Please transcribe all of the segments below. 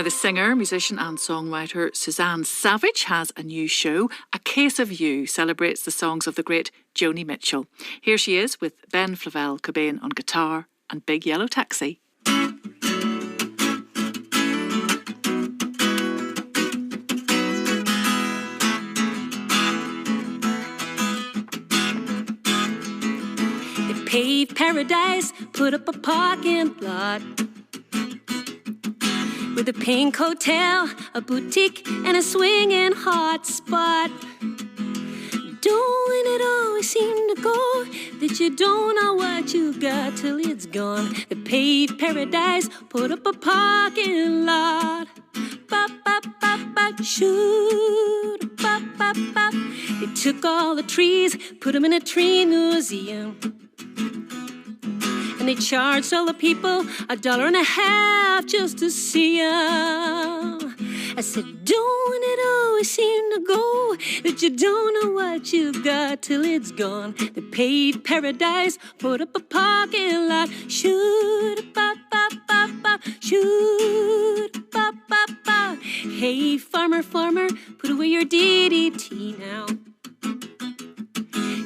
Now, the singer, musician and songwriter Suzanne Savage has a new show. 𝗝cie ich𝗶 celebrates the songs of the great Joni Mitchell. Here she is with 𝗝𝗶𝘁𝗶 on guitar and Big Yellow Taxi. They paved paradise, put up a parking lot with a pink hotel, a boutique, and a swinging hot spot. Don't it always seem to go that you don't know what you got till it's gone? They paved paradise, put up a parking lot. Ba ba ba ba, shoot, ba ba ba. They took all the trees, put them in a tree museum. And they charged all the people $1.50 just to see them. I said, don't it always seem to go that you don't know what you've got till it's gone? They paved paradise, put up a parking lot. Shoot, ba ba ba ba, shoot, ba ba ba. Hey, farmer, farmer, put away your DDT now.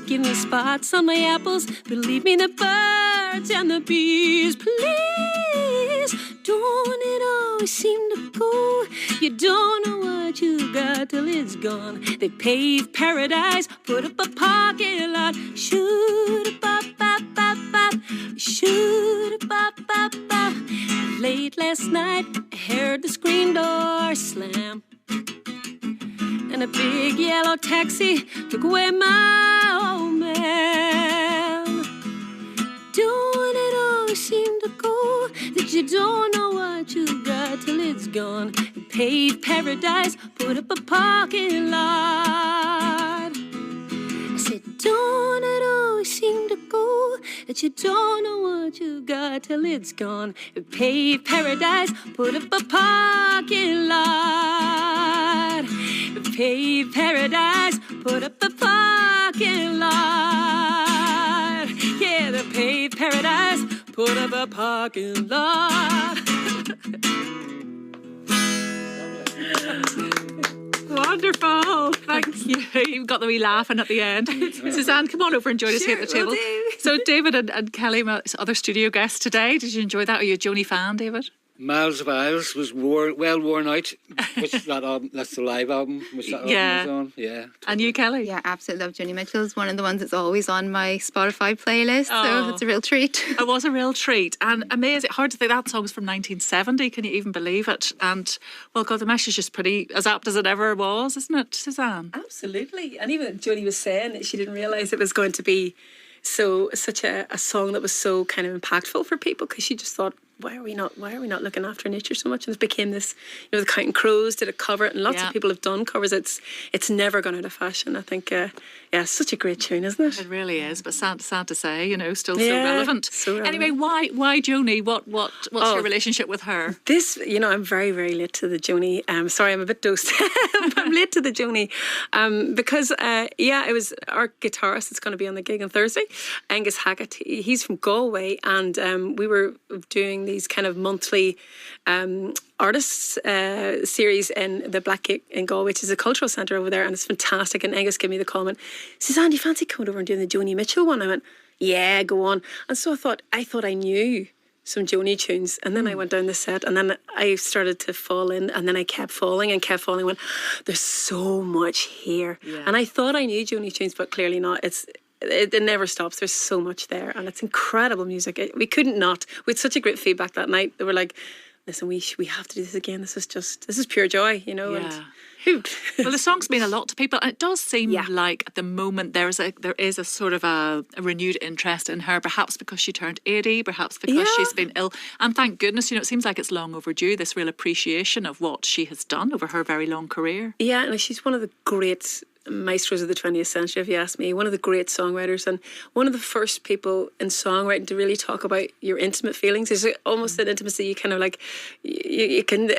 Give me spots on my apples, but leave me the birds and the bees, please. Don't it always seem to go? You don't know what you got till it's gone. They paved paradise, put up a parking lot. Shoot ba ba ba ba, shoot ba ba ba. Late last night, I heard the screen door slam, and a big yellow taxi took away my old man. Don't it always seem to go that you don't know what you got till it's gone? Paved paradise, put up a parking lot. I said, don't it always seem to go that you don't know what you got till it's gone? Paved paradise, put up a parking lot. Paved paradise, put up a parking lot. Yeah, the paved paradise, put up a parking lot. Wonderful. Thank you. You've got the wee laughing at the end. Suzanne, come on over and join us here at the table. So David and Kelly, my other studio guests today, did you enjoy that? Are you a Joni fan, David? Miles of Isles was well worn out. Which that album? That's the live album. Which that album was on? Yeah. Totally. And you, Kelly? Yeah, absolutely love Joni Mitchell. It's one of the ones that's always on my Spotify playlist, so it's a real treat. It was a real treat and amazing. Hard to think that song was from 1970. Can you even believe it? And well, God, the message is just pretty as apt as it ever was, isn't it, Suzanne? Absolutely. And even Joni was saying that she didn't realise it was going to be such a song that was so kind of impactful for people, because she just thought, why are we not looking after nature so much? And it became this, the Counting Crows did a cover, and lots of people have done covers. It's never gone out of fashion. I think, such a great tune, isn't it? It really is, but sad to say, still so relevant. So relevant. Anyway, why Joni? What's your relationship with her? This, I'm very, very late to the Joni. Sorry, I'm a bit dosed. I'm late to the Joni because, it was our guitarist that's going to be on the gig on Thursday, Angus Hackett. He's from Galway, and we were doing these kind of monthly artists series in the Black Gate in Galway, which is a cultural centre over there, and it's fantastic. And Angus gave me the comment, Suzanne, do you fancy coming over and doing the Joni Mitchell one? I went, yeah, go on. And so I thought I knew some Joni tunes, and then I went down the set, and then I started to fall in, and then I kept falling and kept falling. I went, there's so much here. And I thought I knew Joni tunes, but clearly not. It never stops. There's so much there, and it's incredible music. We couldn't not. We had such a great feedback that night. They were like, listen, we have to do this again. This is pure joy, And well, the song's mean a lot to people, and it does seem like at the moment there is a sort of a renewed interest in her, perhaps because she turned 80, perhaps because she's been ill, and thank goodness, it seems like it's long overdue, this real appreciation of what she has done over her very long career. Yeah, and she's one of the great maestros of the 20th century, if you ask me, one of the great songwriters, and one of the first people in songwriting to really talk about your intimate feelings. There's almost an intimacy you kind of like, you can,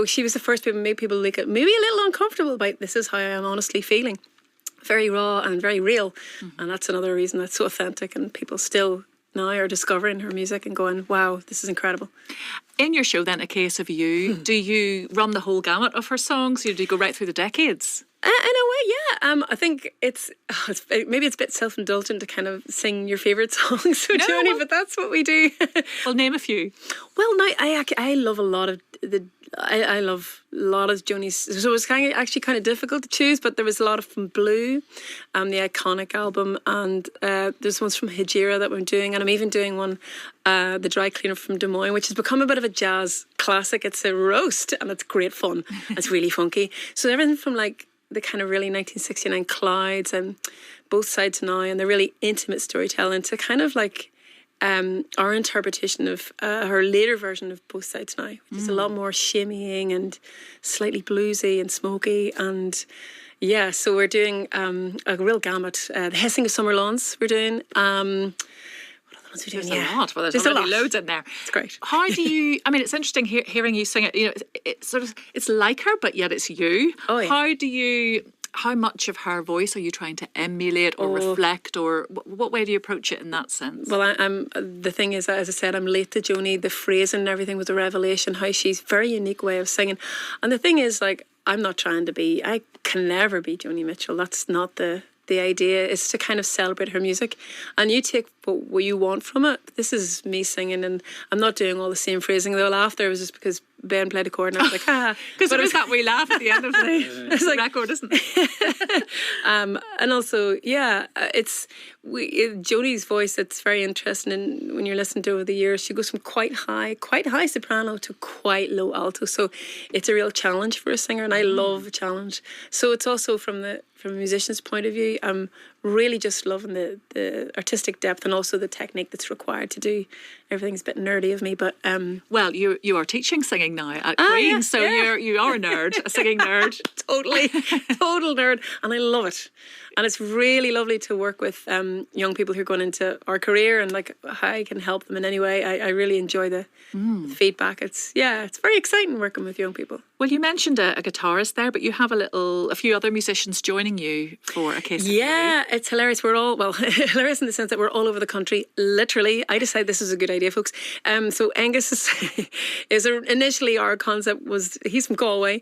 she was the first people, made people look at maybe a little uncomfortable about, this is how I am honestly feeling. Very raw and very real. And that's another reason that's so authentic, and people still now are discovering her music and going, wow, this is incredible. In your show, then, A Case of You, do you run the whole gamut of her songs? Do you go right through the decades? In a way, yeah. I think maybe it's a bit self-indulgent to kind of sing your favourite songs with Joni, but that's what we do. Well, name a few. Well, no, I love a lot of I love a lot of Joni's. So it was actually kind of difficult to choose, but there was a lot of from Blue, the iconic album, and there's ones from 𝗶𝗶 that we're doing, and I'm even doing one, the Dry Cleaner from Des Moines, which has become a bit of a jazz classic. It's a roast, and it's great fun. It's really funky. So everything from like the kind of really 1969 Clydes and Both Sides Now, and the really intimate storytelling to kind of like our interpretation of her later version of Both Sides Now, which is a lot more shimmying and slightly bluesy and smoky. And yeah, so we're doing a real gamut. The 𝗝ecie 𝗶𝗶 we're doing. What other ones are we doing? There's a lot. Well, there's already loads in there. It's great. How do you? I mean, it's interesting hearing you sing it. You know, it's sort of like her, but yet it's you. Oh, yeah. How much of her voice are you trying to emulate or reflect, or what way do you approach it in that sense? Well, I'm the thing is, as I said, I'm late to Joni. The phrasing and everything was a revelation. How she's very unique way of singing, and the thing is, like, I'm not trying to be. I can never be Joni Mitchell. That's not the idea. Is to kind of celebrate her music, and you take what you want from it. This is me singing, and I'm not doing all the same phrasing. They'll laugh there was just because Ben played a chord, and I was like, ha. Because it was that wee laugh at the end of the record, isn't it? And also, yeah, Joni's voice. It's very interesting, and when you're listening to her over the years, she goes from quite high soprano to quite low alto. So it's a real challenge for a singer, and I love a challenge. So it's also from a musician's point of view, I'm really just loving the artistic depth and also the technique that's required to do. Everything's a bit nerdy of me, but well, you are teaching singing now at Queen, yeah, so you are a nerd, a singing nerd. Totally, total nerd, and I love it. And it's really lovely to work with young people who are going into our career, and like how I can help them in any way. I really enjoy the feedback. It's very exciting working with young people. Well, you mentioned a guitarist there, but you have a few other musicians joining you for A Case of You. Yeah, it's hilarious. We're all, well, hilarious in the sense that we're all over the country. Literally, I decided this is a good idea, folks. So Angus is initially our concept was, he's from Galway.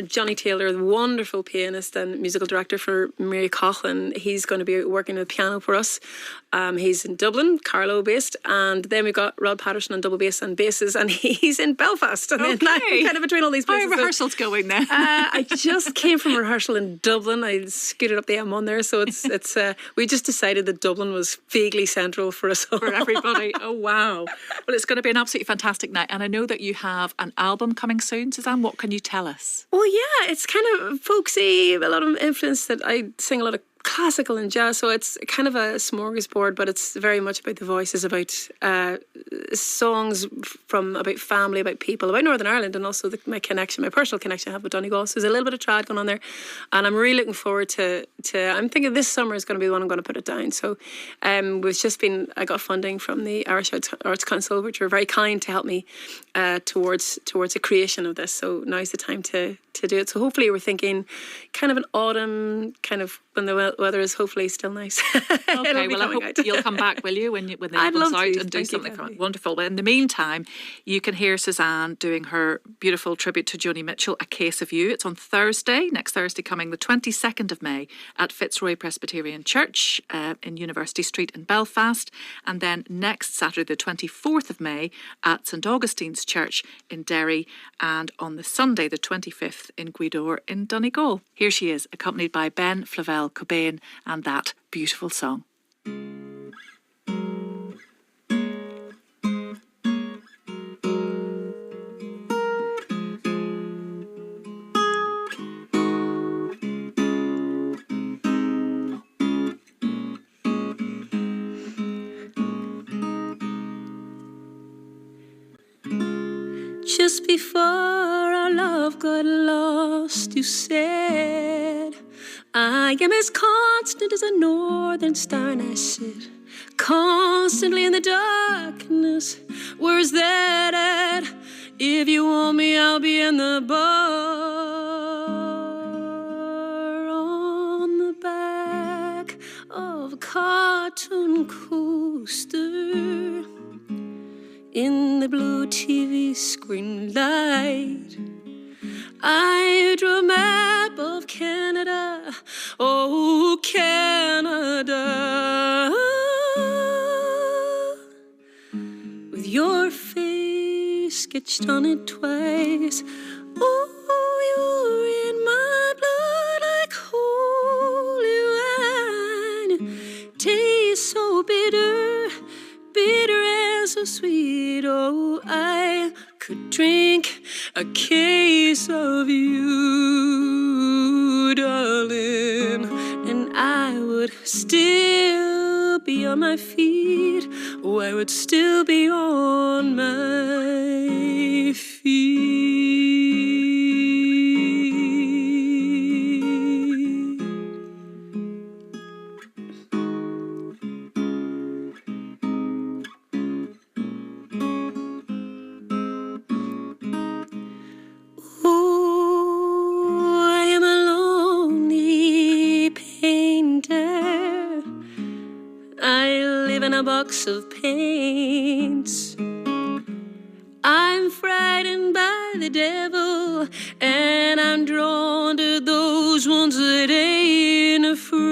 Johnny Taylor, the wonderful pianist and musical director for Amharclann, he's going to be working with piano for us. He's in Dublin, Carlow based, and then we've got Rod Patterson on double bass and basses, and he's in Belfast. And then kind of between all these places. How are rehearsals going then? I just came from rehearsal in Dublin. I scooted up the M1 there, so it's we just decided that Dublin was vaguely central for us all. For everybody. Oh wow! Well, it's going to be an absolutely fantastic night, and I know that you have an album coming soon, Suzanne. What can you tell us? Well, yeah, it's kind of folksy, a lot of influence that I sing a lot of classical and jazz, so it's kind of a smorgasbord, but it's very much about the voices, about songs about family, about people, about Northern Ireland, and also my personal connection I have with Donegal. So there's a little bit of trad going on there, and I'm really looking forward to I'm thinking this summer is going to be the one I'm going to put it down. So I got funding from the Irish Arts Council, which were very kind to help me towards the creation of this. So now's the time to do it. So hopefully we're thinking kind of an autumn, kind of when the weather is hopefully still nice. Okay, well, I hope you'll come back, will you, when the album's out, and do something from it. Wonderful. But in the meantime, you can hear Suzanne doing her beautiful tribute to Joni Mitchell, A Case of You. It's on next Thursday coming, the 22nd of May, at Fitzroy Presbyterian Church in University Street in Belfast, and then next Saturday, the 24th of May, at St Augustine's Church in Derry, and on the Sunday, the 25th, in Gweedore in Donegal. Here she is, accompanied by Ben 𝗶𝗶 and that beautiful song. Just before our love got lost, you said, I am as constant as a northern star, and I said, constantly in the darkness, where's that at? If you want me, I'll be in the bar on the back of a cartoon coaster. in the blue TV screen light. I drew a map of Canada, oh Canada, with your face sketched on it twice. Oh, you're in my blood like holy wine. Tastes so bitter, bitter and so sweet. Oh, I could drink a case of you, darling, and I would still be on my feet. Oh, I would still be on my feet. A box of paints. I'm frightened by the devil, and I'm drawn to those ones that ain't afraid.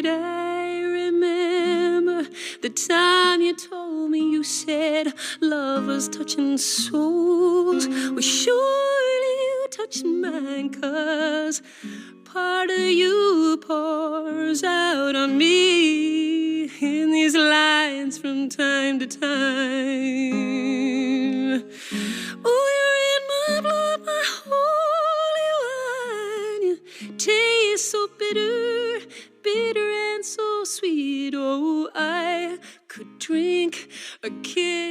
I remember the time you told me, you said love was touching souls. Well, surely you touched mine, 'cause part of you pours out on me in these lines from time to time. Oh, you're in my blood, my holy wine. You taste so bitter, bitter and so sweet. Oh, I could drink a kiss